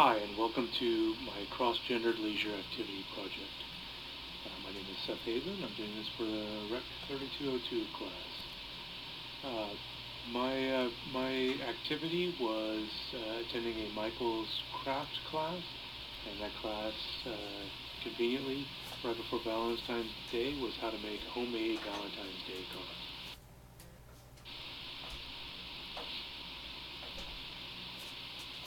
Hi, and welcome to my cross-gendered leisure activity project. My name is Seth. I'm doing this for the Rec 3202 class. My activity was attending a Michael's craft class, and that class, conveniently, right before Valentine's Day, was how to make homemade Valentine's Day cards.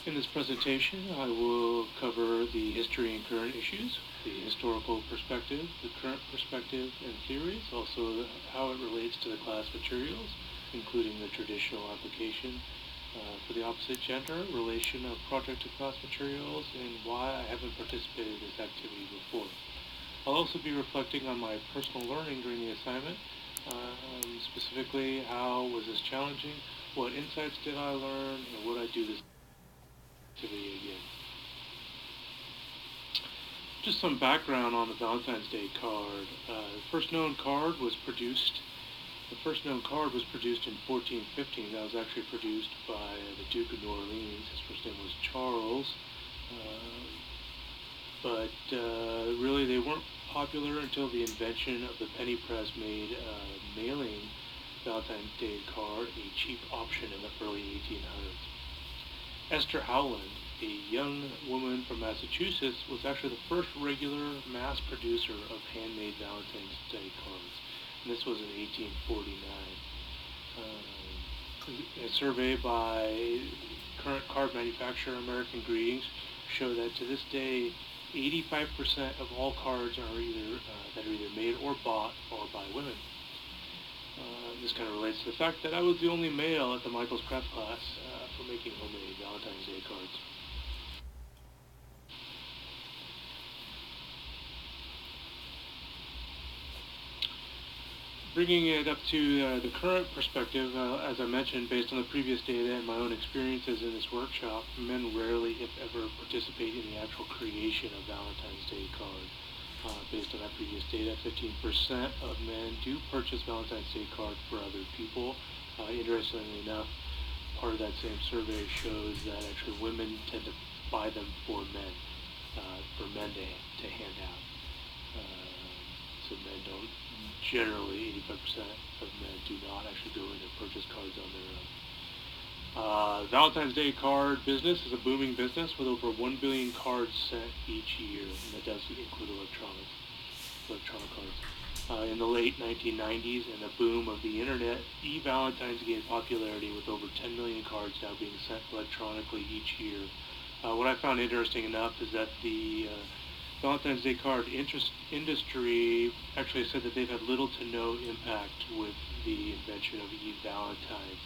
In this presentation, I will cover the history and current issues, the historical perspective, the current perspective and theories, also how it relates to the class materials, including the traditional application for the opposite gender, relation of project to class materials, and why I haven't participated in this activity before. I'll also be reflecting on my personal learning during the assignment, specifically how was this challenging, what insights did I learn, and would I do this activity again. Just some background on the Valentine's Day card. The first known card was produced in 1415. That was actually produced by the Duke of New Orleans. His first name was Charles. But really they weren't popular until the invention of the penny press made mailing Valentine's Day card a cheap option in the early 1800s. Esther Howland, a young woman from Massachusetts, was actually the first regular mass producer of handmade Valentine's Day cards, and this was in 1849. A survey by current card manufacturer American Greetings show that to this day, 85% of all cards are that are either made or bought or by women. This kind of relates to the fact that I was the only male at the Michael's Craft class for making homemade Valentine's Day cards. Bringing it up to the current perspective, as I mentioned, based on the previous data and my own experiences in this workshop, men rarely, if ever, participate in the actual creation of Valentine's Day cards. Based on that previous data, 15% of men do purchase Valentine's Day cards for other people. Interestingly enough, part of that same survey shows that actually women tend to buy them for men to hand out. So men don't, generally 85% of men do not actually go in and purchase cards on their own. Valentine's Day card business is a booming business with over 1 billion cards sent each year, and that does include electronic cards. In the late 1990s and the boom of the internet, e-Valentines gained popularity with over 10 million cards now being sent electronically each year. What I found interesting enough is that the Valentine's Day card industry actually said that they've had little to no impact with the invention of e-Valentine.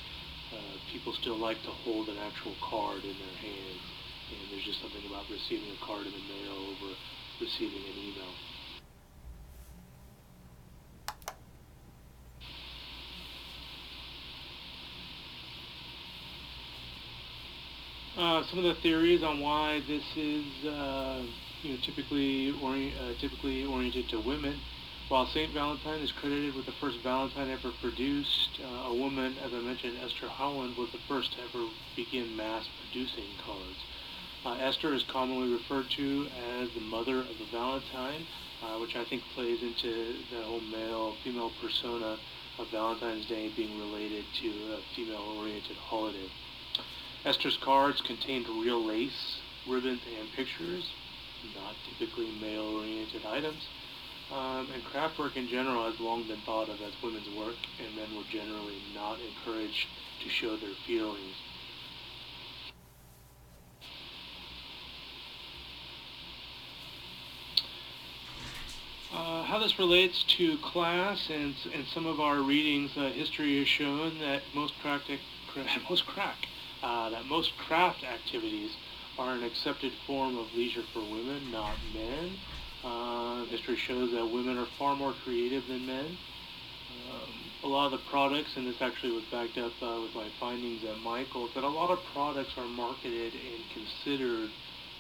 People still like to hold an actual card in their hands, and there's just something about receiving a card in the mail over receiving an email. Some of the theories on why this is typically oriented to women. While St. Valentine is credited with the first Valentine ever produced, a woman, as I mentioned, Esther Howland, was the first to ever begin mass producing cards. Esther is commonly referred to as the mother of the Valentine, which I think plays into the whole male-female persona of Valentine's Day being related to a female-oriented holiday. Esther's cards contained real lace, ribbons, and pictures, not typically male-oriented items. And craft work in general has long been thought of as women's work, and men were generally not encouraged to show their feelings. How this relates to class and some of our readings, history has shown that most craft activities are an accepted form of leisure for women, not men. History shows that women are far more creative than men. A lot of the products, and this actually was backed up with my findings at Michael's, that a lot of products are marketed and considered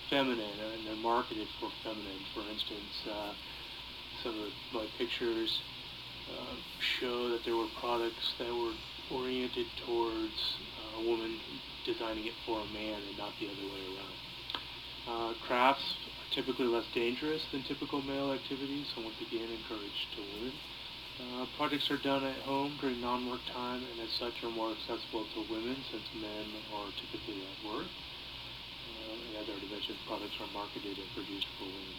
feminine, and they're marketed for feminine. For instance, some of my pictures show that there were products that were oriented towards a woman designing it for a man and not the other way around. Crafts are typically less dangerous than typical male activities, so once again encouraged to women. Projects are done at home during non-work time and as such are more accessible to women since men are typically at work. And as I already mentioned, products are marketed and produced for women.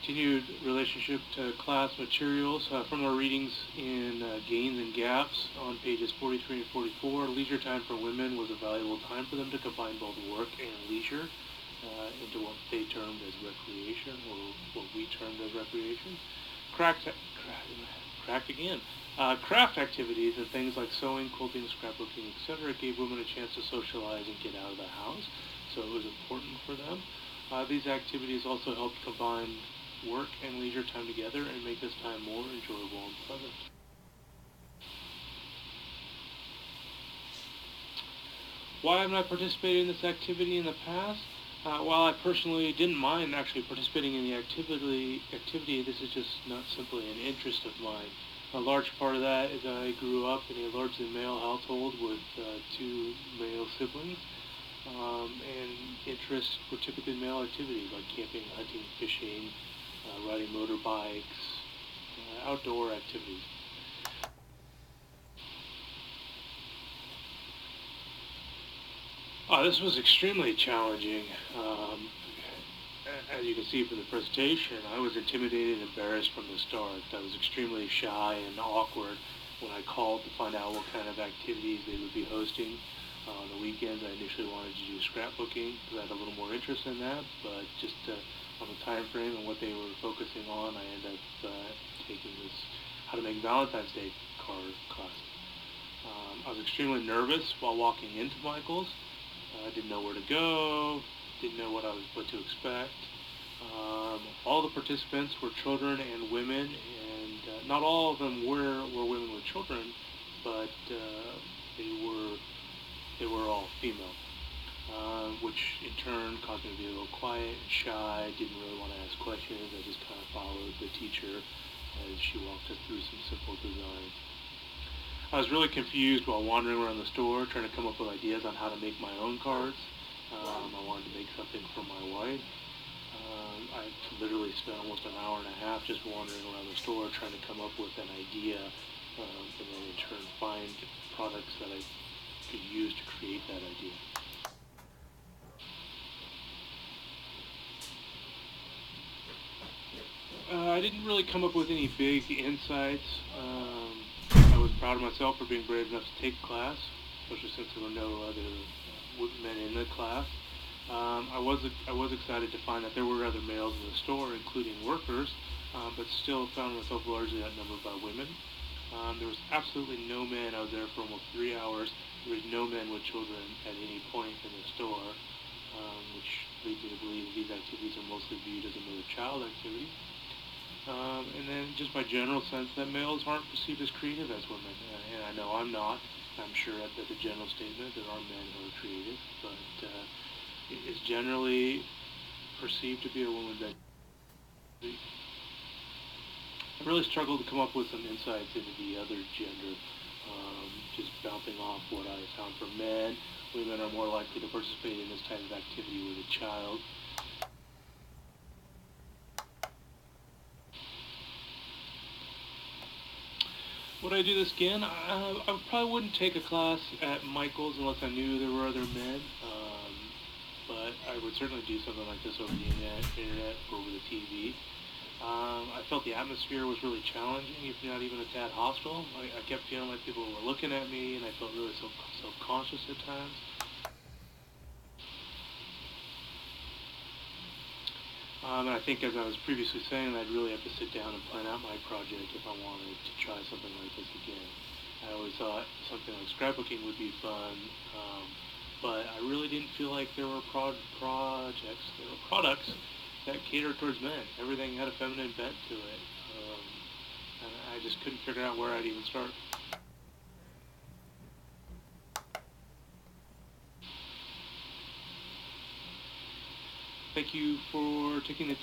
Continued relationship to class materials. From our readings in Gains and Gaps on pages 43 and 44, leisure time for women was a valuable time for them to combine both work and leisure into what they termed as recreation, or what we termed as recreation. Craft activities and things like sewing, quilting, scrapbooking, etc. gave women a chance to socialize and get out of the house, so it was important for them. These activities also helped combine work and leisure time together and make this time more enjoyable and pleasant. Why haven't I participated in this activity in the past? While I personally didn't mind actually participating in the activity, this is just not simply an interest of mine. A large part of that is I grew up in a largely male household with two male siblings, and interests were typically male activities like camping, hunting, fishing, riding motorbikes, outdoor activities. This was extremely challenging. As you can see from the presentation, I was intimidated and embarrassed from the start. I was extremely shy and awkward when I called to find out what kind of activities they would be hosting. On the weekends, I initially wanted to do scrapbooking because I had a little more interest in that, but just on the time frame and what they were focusing on, I ended up taking this how to make Valentine's Day card class. I was extremely nervous while walking into Michael's. I didn't know where to go, didn't know what to expect. All the participants were children and women, and not all of them were women with children, but they were all female, which in turn caused me to be a little quiet and shy. Didn't really want to ask questions. I just kind of followed the teacher as she walked us through some simple designs. I was really confused while wandering around the store, trying to come up with ideas on how to make my own cards. I wanted to make something for my wife. I literally spent almost an hour and a half just wandering around the store trying to come up with an idea, and then in turn find products that I could use to create that idea. I didn't really come up with any big insights. I was proud of myself for being brave enough to take the class, especially since there were no other men in the class. I was excited to find that there were other males in the store, including workers, but still found myself largely outnumbered by women. There was absolutely no men. I was there for almost 3 hours. There was no men with children at any point in the store, which leads me to believe these activities are mostly viewed as a mother-child activity. And then just my general sense that males aren't perceived as creative as women, and I know I'm not. I'm sure that's a general statement. There are men who are creative, but it's generally perceived to be a woman's activity. I really struggled to come up with some insights into the other gender, just bouncing off what I found for men. Women are more likely to participate in this type of activity with a child. Would I do this again? I probably wouldn't take a class at Michael's unless I knew there were other men, but I would certainly do something like this over the internet or over the TV. I felt the atmosphere was really challenging, if not even a tad hostile. I kept feeling like people were looking at me, and I felt really self-conscious at times. And I think, as I was previously saying, I'd really have to sit down and plan out my project if I wanted to try something like this again. I always thought something like scrapbooking would be fun, but I really didn't feel like there were products that catered towards men. Everything had a feminine bent to it, and I just couldn't figure out where I'd even start. Thank you for taking the